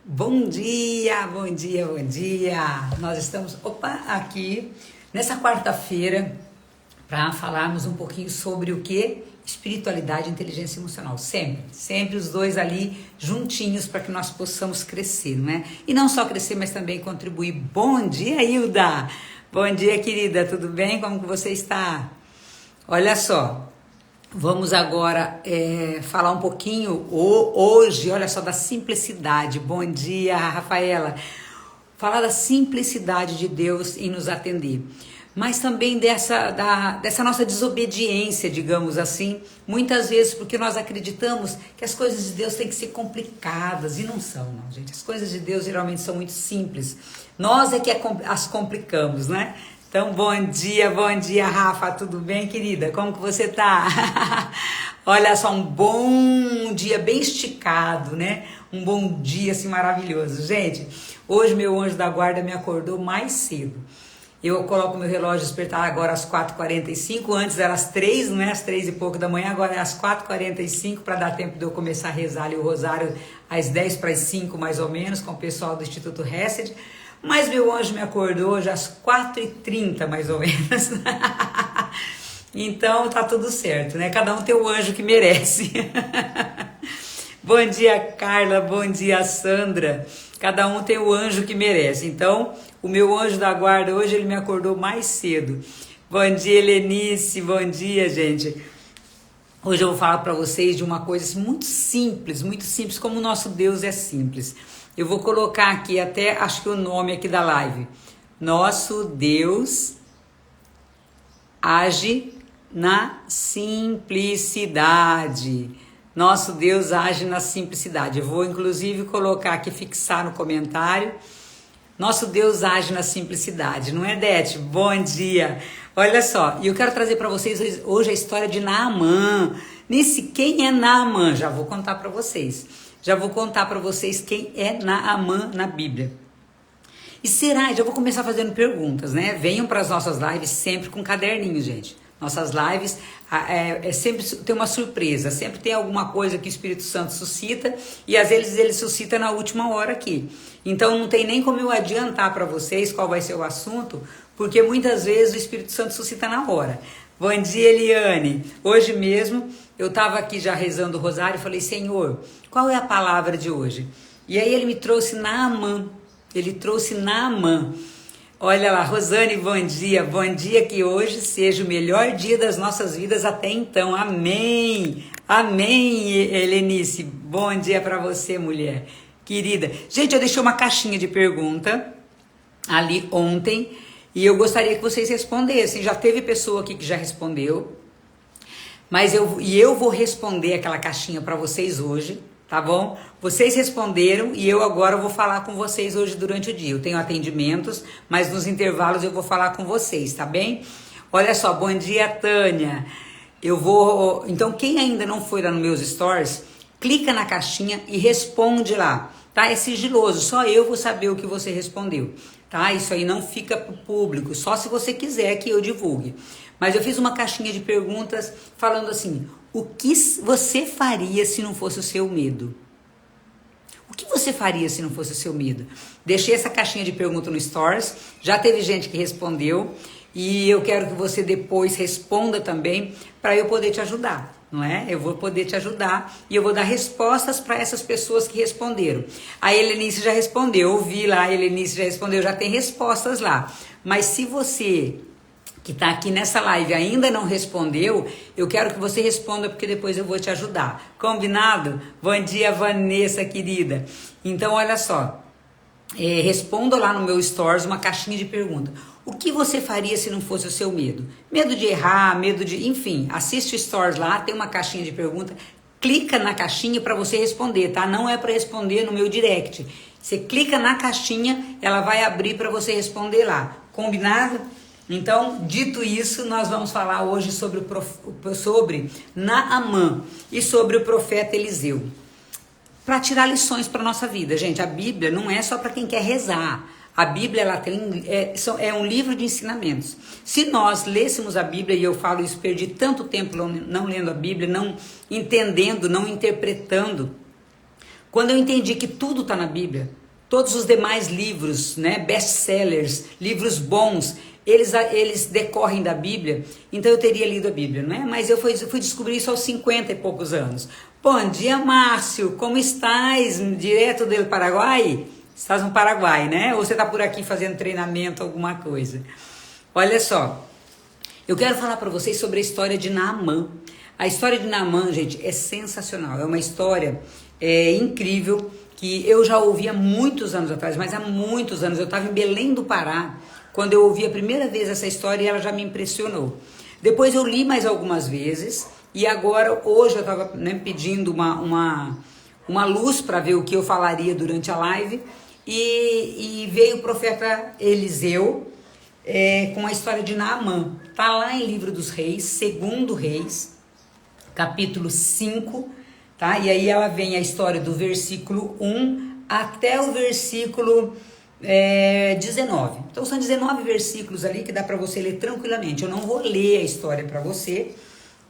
Bom dia, bom dia, bom dia! Nós estamos, aqui nessa quarta-feira para falarmos um pouquinho sobre o que? Espiritualidade e inteligência emocional. Sempre os dois ali juntinhos para que nós possamos crescer, não é? E não só crescer, mas também contribuir. Bom dia, Hilda! Bom dia, querida, tudo bem? Como que você está? Olha só. Vamos agora falar um pouquinho hoje, olha só, da simplicidade. Bom dia, Rafaela. Falar da simplicidade de Deus em nos atender. Mas também dessa nossa desobediência, digamos assim, muitas vezes porque nós acreditamos que as coisas de Deus têm que ser complicadas, e não são, não, gente. As coisas de Deus geralmente são muito simples. Nós é que as complicamos, né? Então, bom dia, Rafa, tudo bem, querida? Como que você tá? Olha só, um bom dia bem esticado, né? Um bom dia, assim, maravilhoso. Gente, hoje meu anjo da guarda me acordou mais cedo. Eu coloco meu relógio despertar agora às 4h45, antes era às 3, não é? Às 3 e pouco da manhã, agora é às 4h45, para dar tempo de eu começar a rezar ali o rosário às 10 para as 5, mais ou menos, com o pessoal do Instituto Hesed. Mas meu anjo me acordou hoje às 4h30, mais ou menos. Então tá tudo certo, né? Cada um tem o anjo que merece. Bom dia, Carla. Bom dia, Sandra. Cada um tem o anjo que merece. Então, o meu anjo da guarda hoje, ele me acordou mais cedo. Bom dia, Helenice. Bom dia, gente. Hoje eu vou falar para vocês de uma coisa assim, muito simples, como o nosso Deus é simples. Eu vou colocar aqui até, acho que o nome aqui da live. Nosso Deus age na simplicidade. Nosso Deus age na simplicidade. Eu vou, inclusive, colocar aqui, fixar no comentário. Nosso Deus age na simplicidade. Não é, Dete? Bom dia. Olha só, e eu quero trazer para vocês hoje a história de Naamã. Quem é Naamã? Já vou contar para vocês. Já vou contar para vocês quem é Naamã na Bíblia. E já vou começar fazendo perguntas, né? Venham para as nossas lives sempre com caderninho, gente. Nossas lives sempre tem uma surpresa, sempre tem alguma coisa que o Espírito Santo suscita e às vezes ele suscita na última hora aqui. Então não tem nem como eu adiantar para vocês qual vai ser o assunto, porque muitas vezes o Espírito Santo suscita na hora. Bom dia, Eliane. Hoje mesmo eu estava aqui já rezando o rosário e falei, Senhor, qual é a palavra de hoje? E aí ele me trouxe Naamã. Olha lá, Rosane, bom dia, que hoje seja o melhor dia das nossas vidas até então, amém, Helenice, bom dia para você, mulher, querida. Gente, eu deixei uma caixinha de pergunta ali ontem, e eu gostaria que vocês respondessem, já teve pessoa aqui que já respondeu, mas eu vou responder aquela caixinha para vocês hoje, tá bom? Vocês responderam e eu agora vou falar com vocês hoje durante o dia. Eu tenho atendimentos, mas nos intervalos eu vou falar com vocês, tá bem? Olha só, bom dia, Tânia. Então, quem ainda não foi lá nos meus stories, clica na caixinha e responde lá, tá? É sigiloso, só eu vou saber o que você respondeu, tá? Isso aí não fica pro público, só se você quiser que eu divulgue. Mas eu fiz uma caixinha de perguntas falando assim, o que você faria se não fosse o seu medo? O que você faria se não fosse o seu medo? Deixei essa caixinha de pergunta no Stories, já teve gente que respondeu e eu quero que você depois responda também para eu poder te ajudar, não é? Eu vou poder te ajudar e eu vou dar respostas para essas pessoas que responderam. A Helenice já respondeu, eu vi lá, a Helenice já respondeu, já tem respostas lá. Mas se você que está aqui nessa live ainda não respondeu, eu quero que você responda, porque depois eu vou te ajudar. Combinado? Bom dia, Vanessa, querida. Então, olha só, responda lá no meu Stories uma caixinha de pergunta. O que você faria se não fosse o seu medo? Medo de errar, enfim, assiste o Stories lá, tem uma caixinha de pergunta, clica na caixinha para você responder, tá? Não é para responder no meu direct. Você clica na caixinha, ela vai abrir para você responder lá. Combinado? Então, dito isso, nós vamos falar hoje sobre Naamã e sobre o profeta Eliseu. Para tirar lições para a nossa vida, gente, a Bíblia não é só para quem quer rezar. A Bíblia é um livro de ensinamentos. Se nós lêssemos a Bíblia, e eu falo isso, perdi tanto tempo não lendo a Bíblia, não entendendo, não interpretando Quando eu entendi que tudo está na Bíblia, todos os demais livros, né, best-sellers, livros bons, eles decorrem da Bíblia, então eu teria lido a Bíblia, não é? Mas eu fui descobrir isso aos 50 e poucos anos. Bom dia, Márcio, como estás? Direto do Paraguai? Estás no Paraguai, né? Ou você está por aqui fazendo treinamento, alguma coisa? Olha só, eu quero falar para vocês sobre a história de Naamã. A história de Naamã, gente, é sensacional, é uma história incrível, que eu já ouvi há muitos anos atrás, mas há muitos anos. Eu estava em Belém do Pará, quando eu ouvi a primeira vez essa história, e ela já me impressionou. Depois eu li mais algumas vezes, e agora, hoje eu estava, né, pedindo uma luz para ver o que eu falaria durante a live, e veio o profeta Eliseu com a história de Naamã. Está lá em Livro dos Reis, Segundo Reis, capítulo 5, tá? E aí ela vem a história do versículo 1 até o versículo 19. Então são 19 versículos ali que dá para você ler tranquilamente. Eu não vou ler a história para você,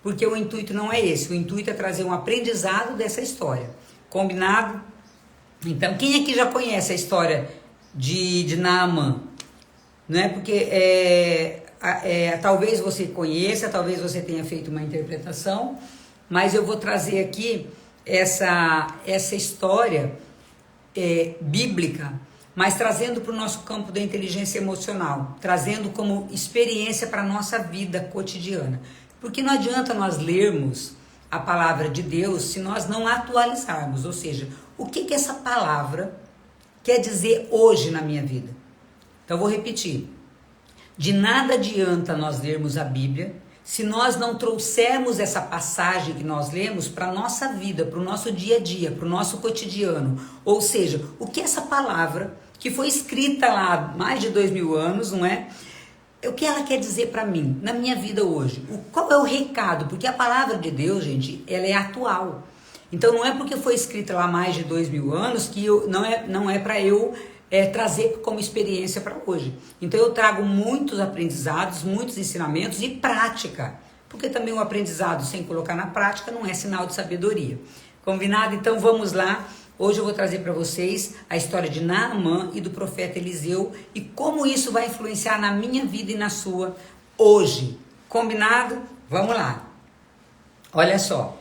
porque o intuito não é esse. O intuito é trazer um aprendizado dessa história. Combinado? Então, quem aqui já conhece a história de Naamã? Não é porque talvez você conheça, talvez você tenha feito uma interpretação, mas eu vou trazer aqui essa história bíblica, mas trazendo para o nosso campo da inteligência emocional, trazendo como experiência para a nossa vida cotidiana. Porque não adianta nós lermos a palavra de Deus se nós não atualizarmos, ou seja, o que essa palavra quer dizer hoje na minha vida. Então eu vou repetir, de nada adianta nós lermos a Bíblia se nós não trouxermos essa passagem que nós lemos para a nossa vida, para o nosso dia a dia, para o nosso cotidiano. Ou seja, o que essa palavra, que foi escrita lá há mais de 2000 anos, não é? O que ela quer dizer para mim, na minha vida hoje? Qual é o recado? Porque a palavra de Deus, gente, ela é atual. Então não é porque foi escrita lá há mais de 2000 anos que não é para eu trazer como experiência para hoje. Então eu trago muitos aprendizados, muitos ensinamentos e prática, porque também o aprendizado sem colocar na prática não é sinal de sabedoria. Combinado? Então vamos lá. Hoje eu vou trazer para vocês a história de Naamã e do profeta Eliseu e como isso vai influenciar na minha vida e na sua hoje. Combinado? Vamos lá. Olha só.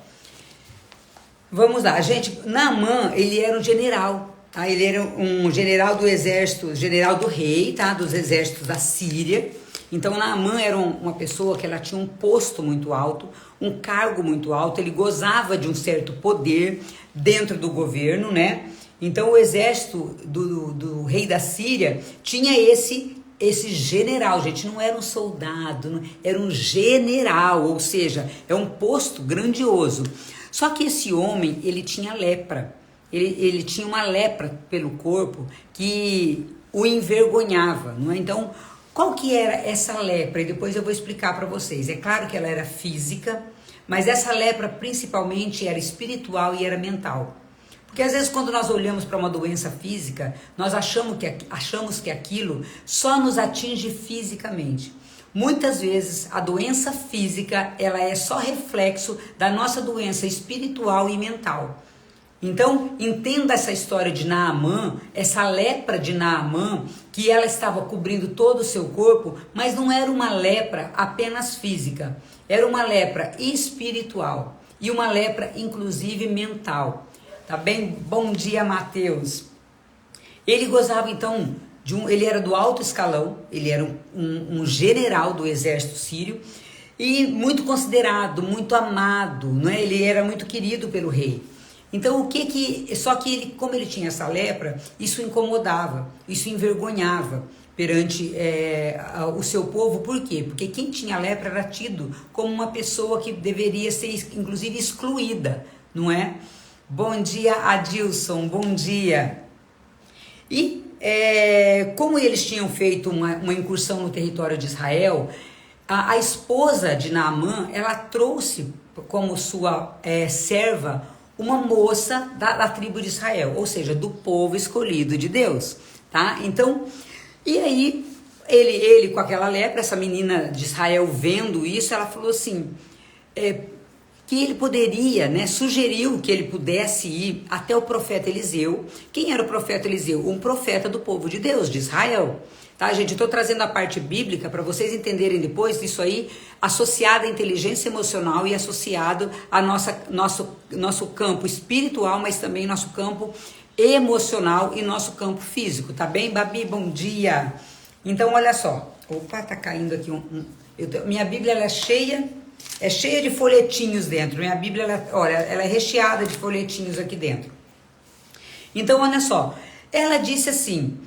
Vamos lá. Gente, Naamã, ele era um general. Tá? Ele era um general do exército, general do rei, tá? Dos exércitos da Síria. Então Naamã era uma pessoa que ela tinha um posto muito alto, um cargo muito alto, ele gozava de um certo poder dentro do governo, né? Então o exército do rei da Síria tinha esse general, gente, não era um soldado, era um general, ou seja, é um posto grandioso. Só que esse homem, ele tinha lepra. Ele tinha uma lepra pelo corpo que o envergonhava, não é? Então, qual que era essa lepra? E depois eu vou explicar para vocês. É claro que ela era física, mas essa lepra principalmente era espiritual e era mental. Porque às vezes quando nós olhamos para uma doença física, nós achamos que aquilo só nos atinge fisicamente. Muitas vezes a doença física, ela é só reflexo da nossa doença espiritual e mental. Então, entenda essa história de Naamã, essa lepra de Naamã, que ela estava cobrindo todo o seu corpo, mas não era uma lepra apenas física, era uma lepra espiritual e uma lepra inclusive mental. Tá bem? Bom dia, Mateus. Ele gozava então ele era do alto escalão, ele era um general do exército sírio e muito considerado, muito amado, não é? Ele era muito querido pelo rei. Então só que ele, como ele tinha essa lepra, isso incomodava, isso envergonhava perante o seu povo. Por quê? Porque quem tinha lepra era tido como uma pessoa que deveria ser inclusive excluída, não é? Bom dia, Adilson, bom dia. E como eles tinham feito uma incursão no território de Israel, a esposa de Naamã, ela trouxe como sua serva uma moça da tribo de Israel, ou seja, do povo escolhido de Deus, tá? Então, e aí, ele com aquela lepra, essa menina de Israel vendo isso, ela falou assim, que ele poderia, né, sugeriu que ele pudesse ir até o profeta Eliseu. Quem era o profeta Eliseu? Um profeta do povo de Deus, de Israel. Tá, gente? Estou trazendo a parte bíblica para vocês entenderem depois disso aí, associado à inteligência emocional e associado ao nosso campo espiritual, mas também nosso campo emocional e nosso campo físico, tá bem, Babi? Bom dia! Então, olha só. Opa, tá caindo aqui minha Bíblia, ela é cheia de folhetinhos dentro. Minha Bíblia, ela é recheada de folhetinhos aqui dentro. Então, olha só. Ela disse assim...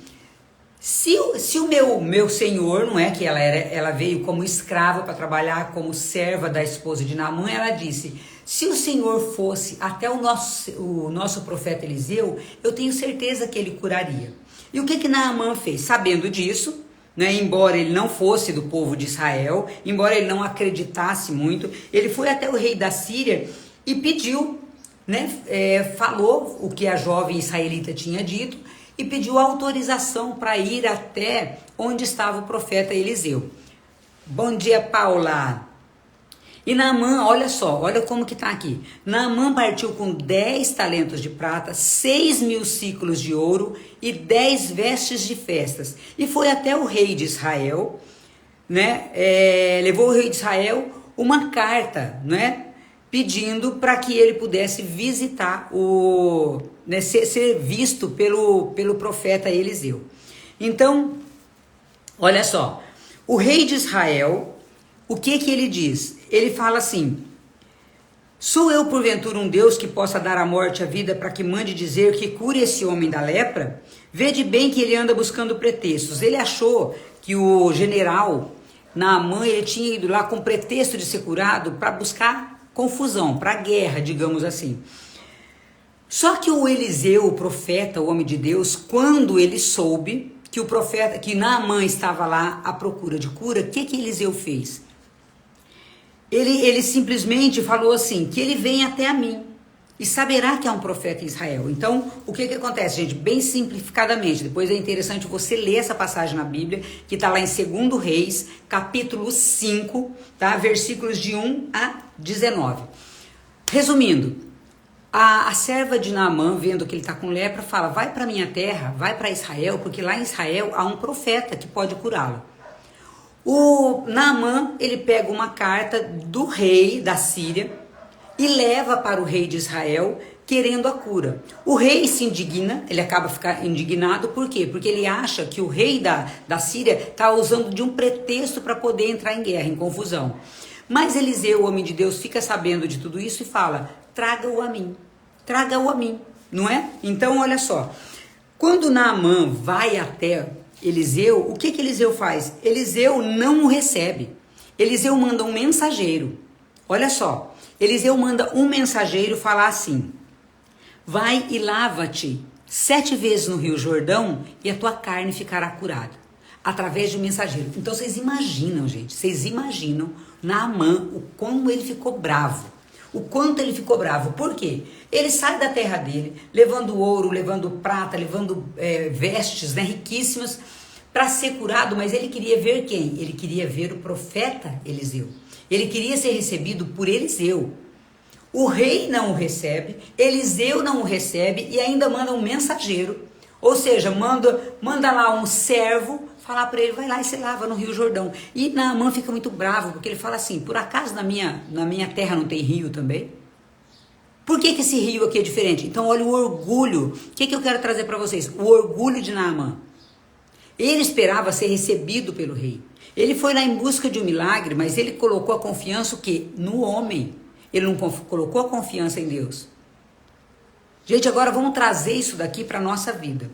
Se o meu senhor, não é que ela veio como escrava para trabalhar como serva da esposa de Naamã, ela disse, se o senhor fosse até o nosso profeta Eliseu, eu tenho certeza que ele curaria. E o que Naamã fez? Sabendo disso, né, embora ele não fosse do povo de Israel, embora ele não acreditasse muito, ele foi até o rei da Síria e pediu, né, falou o que a jovem israelita tinha dito, e pediu autorização para ir até onde estava o profeta Eliseu. Bom dia, Paula. E Naamã, olha só, olha como que está aqui. Naamã partiu com 10 talentos de prata, 6.000 ciclos de ouro e 10 vestes de festas. E foi até o rei de Israel, né? Levou o rei de Israel uma carta, né? Pedindo para que ele pudesse visitar né, ser visto pelo profeta Eliseu. Então, olha só, o rei de Israel, o que ele diz? Ele fala assim, sou eu porventura um Deus que possa dar a morte à vida para que mande dizer que cure esse homem da lepra? Vede bem que ele anda buscando pretextos. Ele achou que o general Naamã, ele tinha ido lá com pretexto de ser curado para buscar confusão, para guerra, digamos assim. Só que o Eliseu, o profeta, o homem de Deus, quando ele soube que Naamã estava lá à procura de cura, o que Eliseu fez? Ele simplesmente falou assim, que ele vem até a mim e saberá que há um profeta em Israel. Então, o que acontece, gente? Bem simplificadamente, depois é interessante você ler essa passagem na Bíblia, que está lá em 2 Reis, capítulo 5, tá? Versículos de 1 a 19. Resumindo, a serva de Naamã, vendo que ele está com lepra, fala, vai para minha terra, vai para Israel, porque lá em Israel há um profeta que pode curá-lo. O Naamã, ele pega uma carta do rei da Síria e leva para o rei de Israel, querendo a cura. O rei se indigna, ele acaba ficando indignado, por quê? Porque ele acha que o rei da Síria está usando de um pretexto para poder entrar em guerra, em confusão. Mas Eliseu, o homem de Deus, fica sabendo de tudo isso e fala, traga-o a mim, não é? Então, olha só, quando Naamã vai até Eliseu, o que Eliseu faz? Eliseu não o recebe, Eliseu manda um mensageiro, olha só, Eliseu manda um mensageiro falar assim, vai e lava-te 7 vezes no Rio Jordão e a tua carne ficará curada, através de um mensageiro. Então vocês imaginam, gente, Naamã, o quanto ele ficou bravo. Por quê? Ele sai da terra dele, levando ouro, levando prata, levando vestes, né, riquíssimas, para ser curado, mas ele queria ver quem? Ele queria ver o profeta Eliseu. Ele queria ser recebido por Eliseu. O rei não o recebe, Eliseu não o recebe e ainda manda um mensageiro, ou seja, manda lá um servo falar para ele, vai lá e se lava no Rio Jordão. E Naamã fica muito bravo, porque ele fala assim, por acaso na minha terra não tem rio também? Por que esse rio aqui é diferente? Então olha o orgulho, o que eu quero trazer para vocês? O orgulho de Naamã. Ele esperava ser recebido pelo rei. Ele foi lá em busca de um milagre, mas ele colocou a confiança o quê? No homem. Ele não colocou a confiança em Deus. Gente, agora vamos trazer isso daqui para a nossa vida.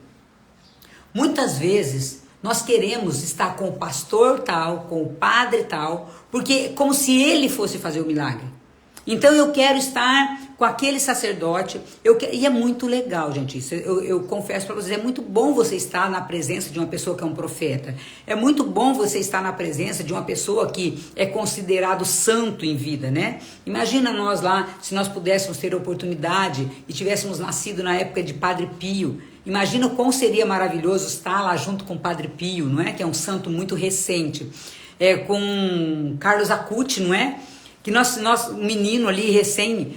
Muitas vezes nós queremos estar com o pastor tal, com o padre tal, porque como se ele fosse fazer o milagre. Então eu quero estar com aquele sacerdote, e é muito legal, gente, isso, eu confesso para vocês, é muito bom você estar na presença de uma pessoa que é um profeta, é muito bom você estar na presença de uma pessoa que é considerado santo em vida, né? Imagina nós lá, se nós pudéssemos ter a oportunidade e tivéssemos nascido na época de Padre Pio, imagina o quão seria maravilhoso estar lá junto com o Padre Pio, não é? Que é um santo muito recente, com Carlos Acutis, não é? que um menino ali recém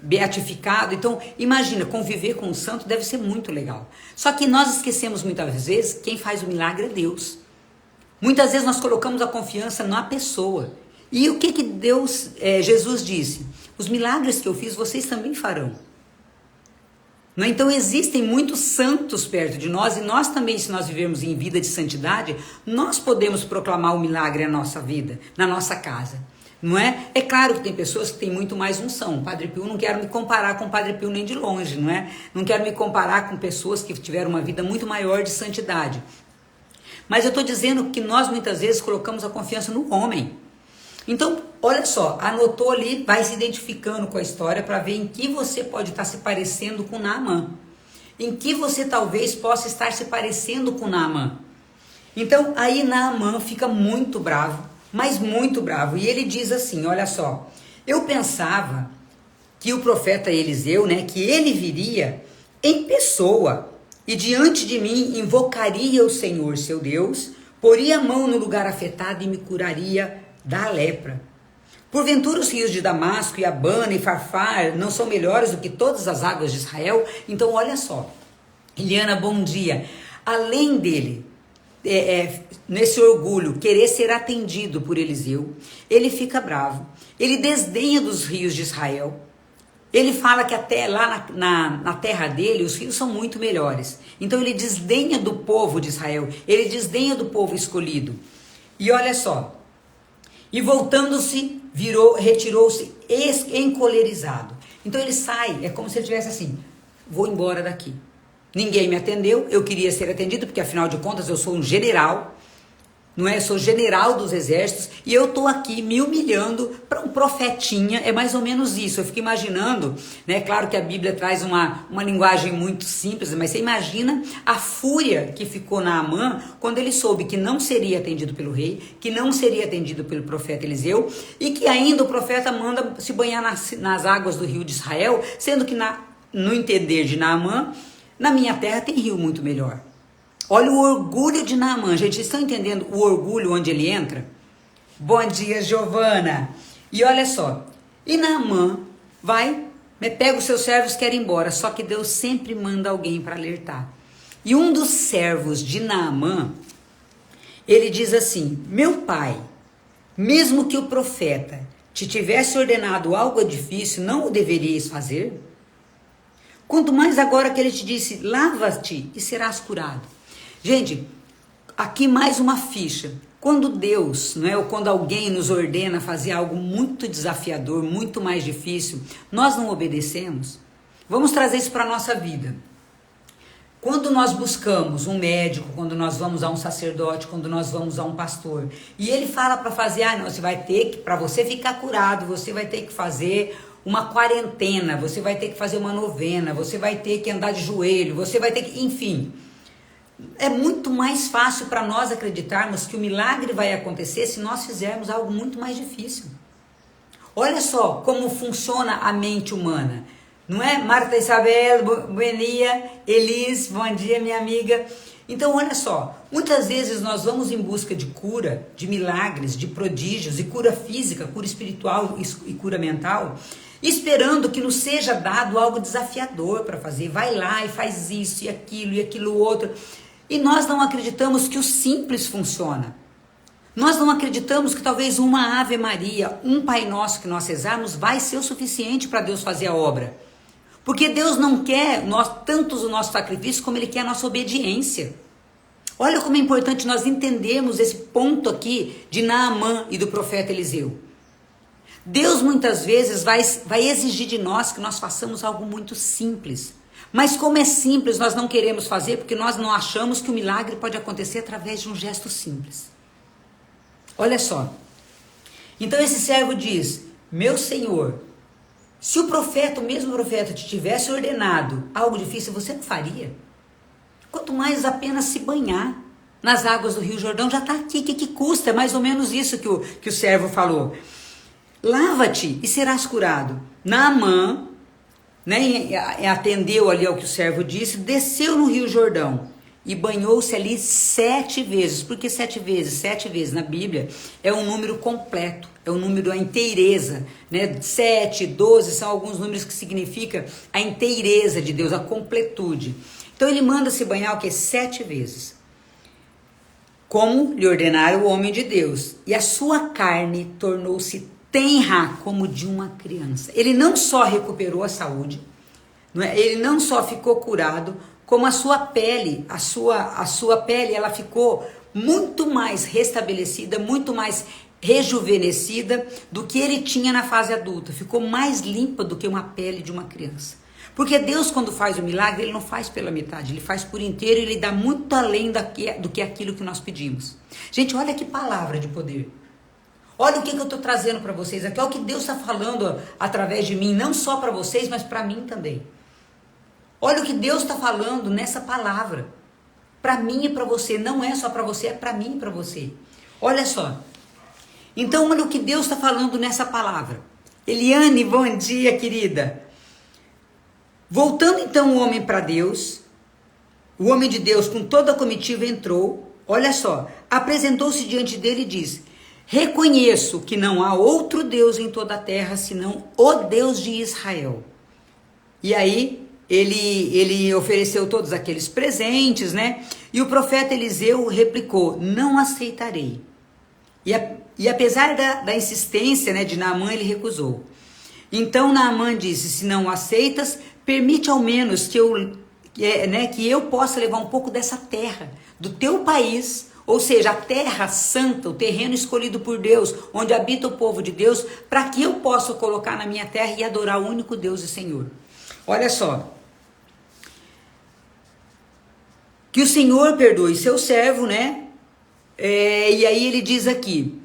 beatificado. Então, imagina, conviver com o santo deve ser muito legal. Só que nós esquecemos muitas vezes, quem faz o milagre é Deus. Muitas vezes nós colocamos a confiança na pessoa. E o que Jesus disse? Os milagres que eu fiz, vocês também farão. Não é? Então existem muitos santos perto de nós, e nós também, se nós vivermos em vida de santidade, nós podemos proclamar o milagre na nossa vida, na nossa casa. Não é? É claro que tem pessoas que têm muito mais unção. Padre Pio, não quero me comparar com o Padre Pio nem de longe, não é? Não quero me comparar com pessoas que tiveram uma vida muito maior de santidade. Mas eu estou dizendo que nós muitas vezes colocamos a confiança no homem. Então, olha só, anotou ali, vai se identificando com a história para ver em que você pode estar se parecendo com Naamã. Em que você talvez possa estar se parecendo com Naamã. Então, aí Naamã fica muito bravo, mas muito bravo. E ele diz assim, olha só, eu pensava que o profeta Eliseu, né, que ele viria em pessoa e diante de mim invocaria o Senhor, seu Deus, poria a mão no lugar afetado e me curaria da lepra. Porventura os rios de Damasco e Abana e Farfar não são melhores do que todas as águas de Israel? Então olha só, Eliana, bom dia. Além dele, nesse orgulho, querer ser atendido por Eliseu, ele fica bravo, ele desdenha dos rios de Israel. Ele fala que até lá na terra dele os rios são muito melhores. Então ele desdenha do povo de Israel, ele desdenha do povo escolhido. E olha só, e voltando-se, retirou-se encolerizado. Então ele sai, é como se ele tivesse assim, vou embora daqui. Ninguém me atendeu, eu queria ser atendido, porque afinal de contas eu sou um general, não é? Eu sou general dos exércitos, e eu tô aqui me humilhando para um profetinha, é mais ou menos isso. Eu fico imaginando, né? Claro que a Bíblia traz uma linguagem muito simples, mas você imagina a fúria que ficou Naamã quando ele soube que não seria atendido pelo rei, que não seria atendido pelo profeta Eliseu, e que ainda o profeta manda se banhar nas águas do rio de Israel, sendo que no entender de Naamã, na minha terra tem rio muito melhor. Olha o orgulho de Naamã, gente, vocês estão entendendo o orgulho onde ele entra? Bom dia, Giovana. E olha só, e Naamã vai, pega os seus servos, quer ir embora, só que Deus sempre manda alguém para alertar. E um dos servos de Naamã, ele diz assim, meu pai, mesmo que o profeta te tivesse ordenado algo difícil, não o deverias fazer? Quanto mais agora que ele te disse, lava-te e serás curado. Gente, aqui mais uma ficha. Quando Deus, não é, ou quando alguém nos ordena fazer algo muito desafiador, muito mais difícil, nós não obedecemos. Vamos trazer isso para a nossa vida. Quando nós buscamos um médico, quando nós vamos a um sacerdote, quando nós vamos a um pastor, e ele fala para fazer, não, você vai ter que, para você ficar curado, você vai ter que fazer uma quarentena, você vai ter que fazer uma novena, você vai ter que andar de joelho, você vai ter que, enfim. É muito mais fácil para nós acreditarmos que o milagre vai acontecer se nós fizermos algo muito mais difícil. Olha só como funciona a mente humana. Não é? Marta Isabel, bom dia. Elis, bom dia, minha amiga. Então, olha só. Muitas vezes nós vamos em busca de cura, de milagres, de prodígios, e cura física, cura espiritual e cura mental, esperando que nos seja dado algo desafiador para fazer. Vai lá e faz isso e aquilo outro. E nós não acreditamos que o simples funciona. Nós não acreditamos que talvez uma Ave Maria, um Pai Nosso que nós rezarmos vai ser o suficiente para Deus fazer a obra. Porque Deus não quer tanto o nosso sacrifício como Ele quer a nossa obediência. Olha como é importante nós entendermos esse ponto aqui de Naamã e do profeta Eliseu. Deus muitas vezes vai exigir de nós que nós façamos algo muito simples. Mas como é simples, nós não queremos fazer porque nós não achamos que o milagre pode acontecer através de um gesto simples. Olha só. Então esse servo diz, meu Senhor, se o mesmo profeta te tivesse ordenado algo difícil, você não faria? Quanto mais apenas se banhar nas águas do Rio Jordão, já está aqui, que custa? É mais ou menos isso que o servo falou. Lava-te e serás curado. Naamã, né, atendeu ali ao que o servo disse, desceu no Rio Jordão e banhou-se ali 7 vezes. Por que 7 vezes? 7 vezes na Bíblia é um número completo, é um número da inteireza, né? 7, 12 são alguns números que significam a inteireza de Deus, a completude. Então ele manda se banhar o que? 7 vezes. Como lhe ordenara o homem de Deus. E a sua carne tornou-se tenra como de uma criança. Ele não só recuperou a saúde, não é? Ele não só ficou curado, como a sua pele, a sua pele, ela ficou muito mais restabelecida, muito mais rejuvenescida do que ele tinha na fase adulta. Ficou mais limpa do que uma pele de uma criança. Porque Deus, quando faz o milagre, ele não faz pela metade, ele faz por inteiro e ele dá muito além do que aquilo que nós pedimos. Gente, olha que palavra de poder. Olha o que eu estou trazendo para vocês aqui, olha o que Deus está falando através de mim, não só para vocês, mas para mim também. Olha o que Deus está falando nessa palavra, para mim e para você, não é só para você, é para mim e para você. Olha só, então olha o que Deus está falando nessa palavra. Eliane, bom dia, querida. Voltando então o homem para Deus, o homem de Deus com toda a comitiva entrou, olha só, apresentou-se diante dele e disse: reconheço que não há outro Deus em toda a terra senão o Deus de Israel. E aí ele ofereceu todos aqueles presentes, né? E o profeta Eliseu replicou: não aceitarei. E apesar da insistência, né, de Naamã, ele recusou. Então Naamã disse: se não aceitas, permite ao menos que eu possa levar um pouco dessa terra, do teu país, ou seja, a terra santa, o terreno escolhido por Deus, onde habita o povo de Deus, para que eu possa colocar na minha terra e adorar o único Deus e Senhor. Olha só. Que o Senhor perdoe seu servo, né? E aí ele diz aqui: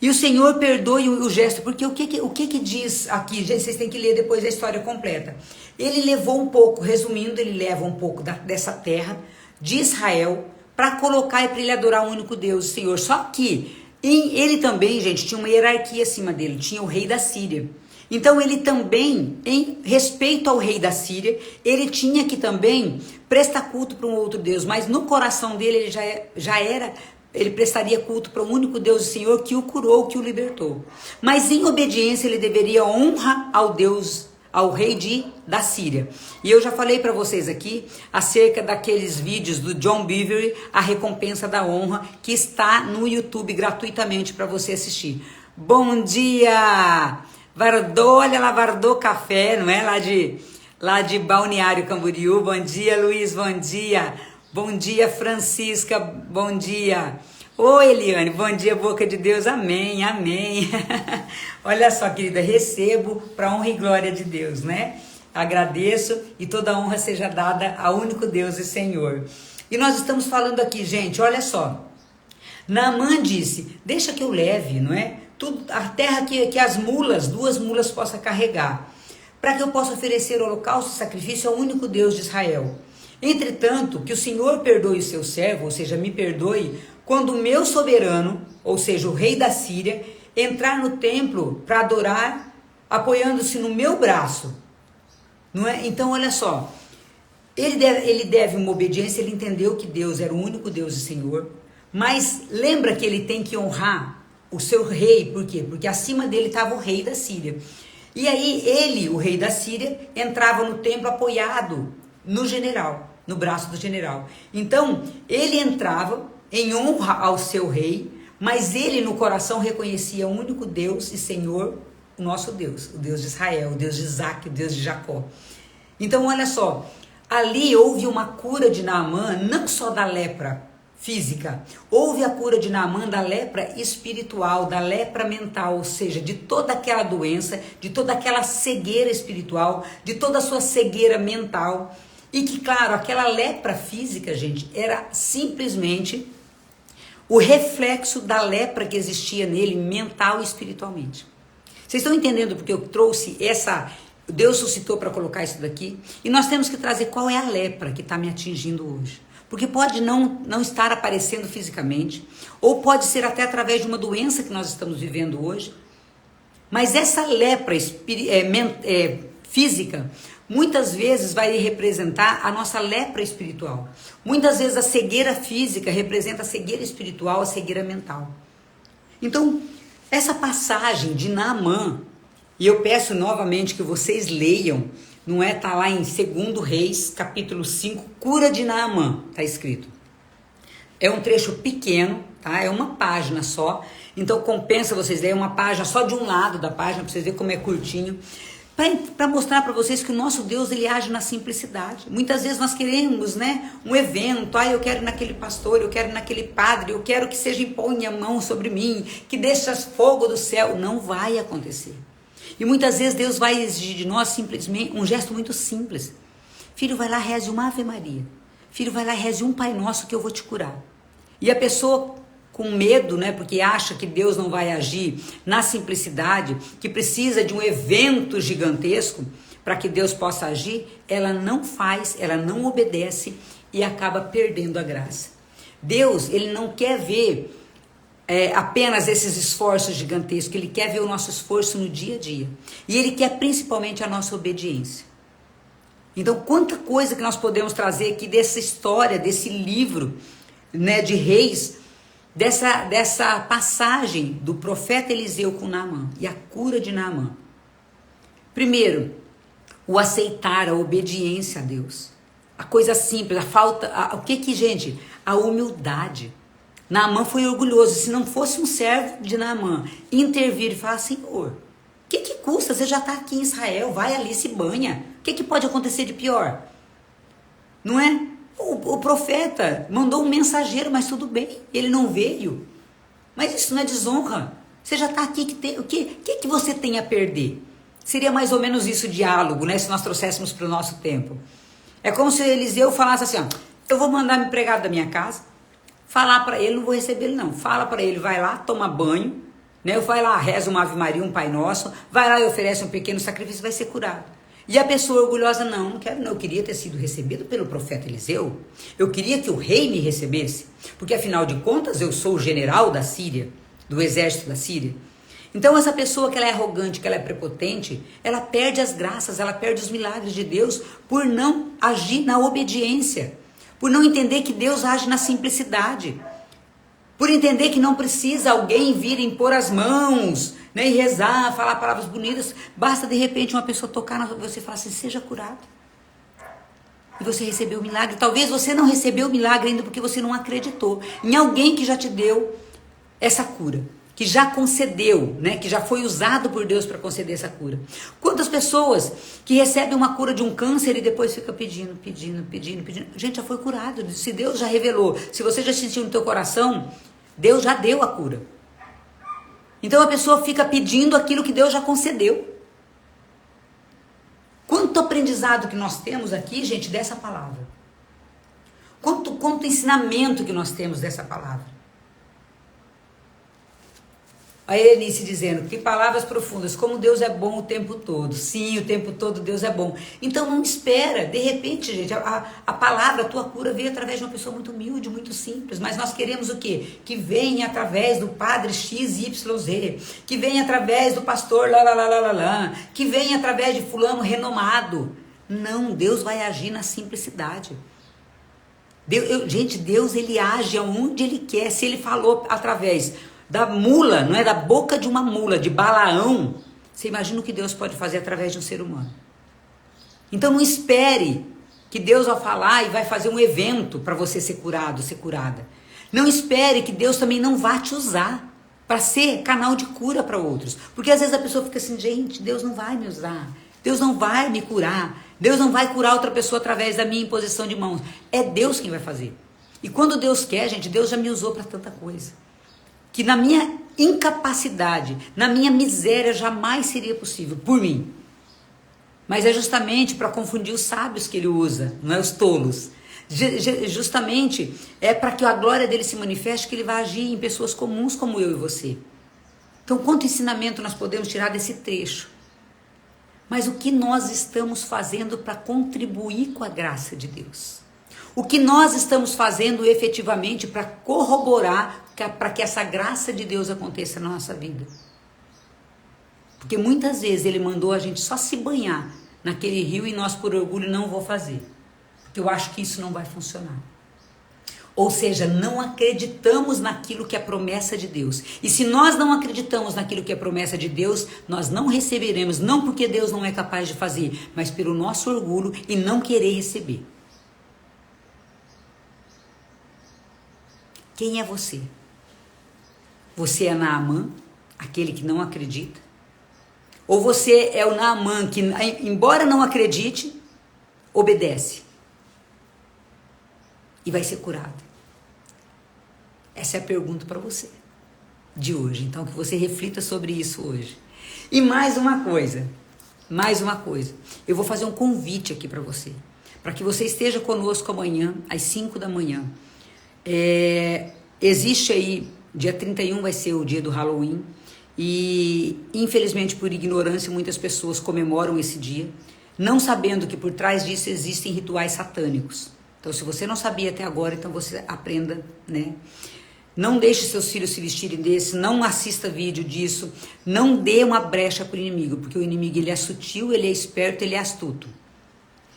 e o Senhor perdoe o gesto, porque o que diz aqui, gente, vocês têm que ler depois a história completa. Ele levou um pouco, resumindo, ele leva um pouco dessa terra de Israel para colocar e para ele adorar o único Deus, o Senhor. Só que ele também, gente, tinha uma hierarquia acima dele, tinha o rei da Síria. Então ele também, em respeito ao rei da Síria, ele tinha que também prestar culto para um outro Deus, mas no coração dele ele já era, ele prestaria culto para o único Deus e Senhor que o curou, que o libertou. Mas em obediência ele deveria honra ao Deus, ao rei da Síria. E eu já falei para vocês aqui acerca daqueles vídeos do John Bevere, a recompensa da honra, que está no YouTube gratuitamente para você assistir. Bom dia! Olha lá, Vardô Café, não é? Lá de Balneário Camboriú. Bom dia, Luiz, bom dia. Bom dia, Francisca, bom dia. Oi, Eliane, bom dia, boca de Deus, amém, amém. Olha só, querida, recebo para honra e glória de Deus, né? Agradeço e toda honra seja dada ao único Deus e Senhor. E nós estamos falando aqui, gente, olha só. Naamã disse: deixa que eu leve, não é? A terra que as mulas, 2 mulas possam carregar, para que eu possa oferecer holocausto e sacrifício ao único Deus de Israel. Entretanto, que o Senhor perdoe o seu servo, ou seja, me perdoe, quando o meu soberano, ou seja, o rei da Síria, entrar no templo para adorar, apoiando-se no meu braço. Não é? Então, olha só, ele deve uma obediência, ele entendeu que Deus era o único Deus e Senhor, mas lembra que ele tem que honrar o seu rei, por quê? Porque acima dele estava o rei da Síria. E aí ele, o rei da Síria, entrava no templo apoiado no general, no braço do general. Então, ele entrava em honra ao seu rei, mas ele no coração reconhecia o único Deus e Senhor, o nosso Deus, o Deus de Israel, o Deus de Isaac, o Deus de Jacó. Então, olha só, ali houve uma cura de Naamã, não só da lepra física, houve a cura de Naamã da lepra espiritual, da lepra mental, ou seja, de toda aquela doença, de toda aquela cegueira espiritual, de toda a sua cegueira mental. E que, claro, aquela lepra física, gente, era simplesmente o reflexo da lepra que existia nele, mental e espiritualmente. Vocês estão entendendo porque eu trouxe Deus suscitou para colocar isso daqui? E nós temos que trazer qual é a lepra que está me atingindo hoje. Porque pode não estar aparecendo fisicamente, ou pode ser até através de uma doença que nós estamos vivendo hoje. Mas essa lepra física muitas vezes vai representar a nossa lepra espiritual. Muitas vezes a cegueira física representa a cegueira espiritual, a cegueira mental. Então, essa passagem de Naamã, e eu peço novamente que vocês leiam, não é? Tá lá em 2 Reis, capítulo 5, cura de Naamã, tá escrito. É um trecho pequeno, tá? É uma página só, então compensa vocês lerem uma página só de um lado da página, para vocês verem como é curtinho, para mostrar para vocês que o nosso Deus, ele age na simplicidade. Muitas vezes nós queremos, né, um evento, eu quero ir naquele pastor, eu quero ir naquele padre, eu quero que seja imponha a mão sobre mim, que deixe fogo do céu. Não vai acontecer. E muitas vezes Deus vai exigir de nós simplesmente um gesto muito simples. Filho, vai lá, reze uma Ave Maria. Filho, vai lá, reze um Pai Nosso que eu vou te curar. E a pessoa com medo, né, porque acha que Deus não vai agir na simplicidade, que precisa de um evento gigantesco para que Deus possa agir, ela não faz, ela não obedece e acaba perdendo a graça. Deus, ele não quer ver apenas esses esforços gigantescos, ele quer ver o nosso esforço no dia a dia. E ele quer principalmente a nossa obediência. Então, quanta coisa que nós podemos trazer aqui dessa história, desse livro, né, de Reis, dessa passagem do profeta Eliseu com Naamã e a cura de Naamã. Primeiro, o aceitar, a obediência a Deus. A coisa simples, o que, gente? A humildade. Naamã foi orgulhoso. Se não fosse um servo de Naamã intervir e falar, Senhor, o que custa? Você já está aqui em Israel, vai ali, se banha. O que pode acontecer de pior? Não é? O profeta mandou um mensageiro, mas tudo bem, ele não veio. Mas isso não é desonra. Você já está aqui, o que você tem a perder? Seria mais ou menos isso o diálogo, né? Se nós trouxéssemos para o nosso tempo. É como se Eliseu falasse assim, eu vou mandar meu empregado da minha casa, falar para ele, não vou receber ele não, fala para ele, vai lá, toma banho, né? Vai lá, reza uma Ave Maria, um Pai Nosso, vai lá e oferece um pequeno sacrifício, vai ser curado. E a pessoa orgulhosa, não quero não, eu queria ter sido recebido pelo profeta Eliseu, eu queria que o rei me recebesse, porque afinal de contas eu sou o general da Síria, do exército da Síria. Então essa pessoa que ela é arrogante, que ela é prepotente, ela perde as graças, ela perde os milagres de Deus por não agir na obediência, por não entender que Deus age na simplicidade, por entender que não precisa alguém vir impor as mãos, né, e rezar, falar palavras bonitas, basta de repente uma pessoa tocar na você e falar assim, seja curado. E você recebeu o milagre. Talvez você não recebeu o milagre ainda porque você não acreditou em alguém que já te deu essa cura, que já concedeu, né, que já foi usado por Deus para conceder essa cura. Quantas pessoas que recebem uma cura de um câncer e depois fica pedindo. Gente, já foi curado. Se Deus já revelou, se você já sentiu no teu coração, Deus já deu a cura. Então a pessoa fica pedindo aquilo que Deus já concedeu. Quanto aprendizado que nós temos aqui, gente, dessa palavra. Quanto ensinamento que nós temos dessa palavra. A Eunice dizendo, que palavras profundas, como Deus é bom o tempo todo. Sim, o tempo todo Deus é bom. Então não espera, de repente, gente, a palavra, a tua cura veio através de uma pessoa muito humilde, muito simples, mas nós queremos o quê? Que venha através do padre XYZ, que venha através do pastor que venha através de fulano renomado. Não, Deus vai agir na simplicidade. Deus ele age aonde ele quer. Se ele falou através da mula, não é da boca de uma mula, de Balaão, você imagina o que Deus pode fazer através de um ser humano. Então não espere que Deus vai falar e vai fazer um evento para você ser curado, ser curada. Não espere que Deus também não vá te usar para ser canal de cura para outros. Porque às vezes a pessoa fica assim, gente, Deus não vai me usar, Deus não vai me curar, Deus não vai curar outra pessoa através da minha imposição de mãos. É Deus quem vai fazer. E quando Deus quer, gente, Deus já me usou para tanta coisa. Que na minha incapacidade, na minha miséria, jamais seria possível, por mim. Mas é justamente para confundir os sábios que ele usa, não é os tolos. Justamente é para que a glória dele se manifeste, que ele vai agir em pessoas comuns como eu e você. Então, quanto ensinamento nós podemos tirar desse trecho? Mas o que nós estamos fazendo para contribuir com a graça de Deus? O que nós estamos fazendo efetivamente para corroborar para que essa graça de Deus aconteça na nossa vida? Porque muitas vezes ele mandou a gente só se banhar naquele rio e nós por orgulho não vou fazer. Porque eu acho que isso não vai funcionar. Ou seja, não acreditamos naquilo que é promessa de Deus. E se nós não acreditamos naquilo que é promessa de Deus, nós não receberemos, não porque Deus não é capaz de fazer, mas pelo nosso orgulho e não querer receber. Quem é você? Você é Naamã, aquele que não acredita? Ou você é o Naamã que, embora não acredite, obedece e vai ser curado? Essa é a pergunta para você de hoje. Então, que você reflita sobre isso hoje. E mais uma coisa. Eu vou fazer um convite aqui para você. Para que você esteja conosco amanhã, às 5 da manhã. Existe aí, dia 31 vai ser o dia do Halloween. E, infelizmente, por ignorância, muitas pessoas comemoram esse dia, não sabendo que por trás disso existem rituais satânicos. Então, se você não sabia até agora, então você aprenda, né? Não deixe seus filhos se vestirem desse, não assista vídeo disso, não dê uma brecha para o inimigo, porque o inimigo ele é sutil, ele é esperto, ele é astuto.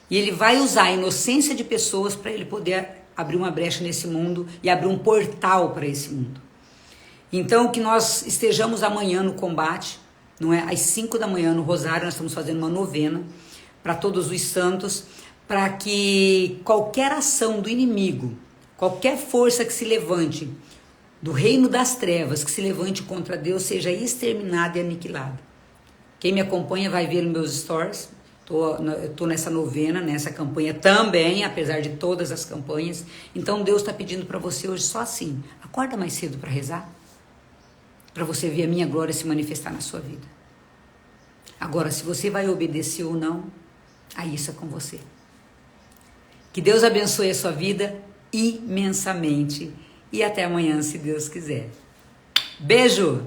E ele vai usar a inocência de pessoas para ele poder abrir uma brecha nesse mundo e abrir um portal para esse mundo. Então, que nós estejamos amanhã no combate, não é? Às 5 da manhã no Rosário, nós estamos fazendo uma novena para todos os santos, para que qualquer ação do inimigo, qualquer força que se levante do reino das trevas, que se levante contra Deus, seja exterminada e aniquilada. Quem me acompanha vai ver nos meus stories, tô nessa novena, nessa campanha também, apesar de todas as campanhas. Então Deus está pedindo para você hoje só assim, acorda mais cedo para rezar, para você ver a minha glória se manifestar na sua vida. Agora, se você vai obedecer ou não, aí isso é com você. Que Deus abençoe a sua vida imensamente. E até amanhã, se Deus quiser. Beijo!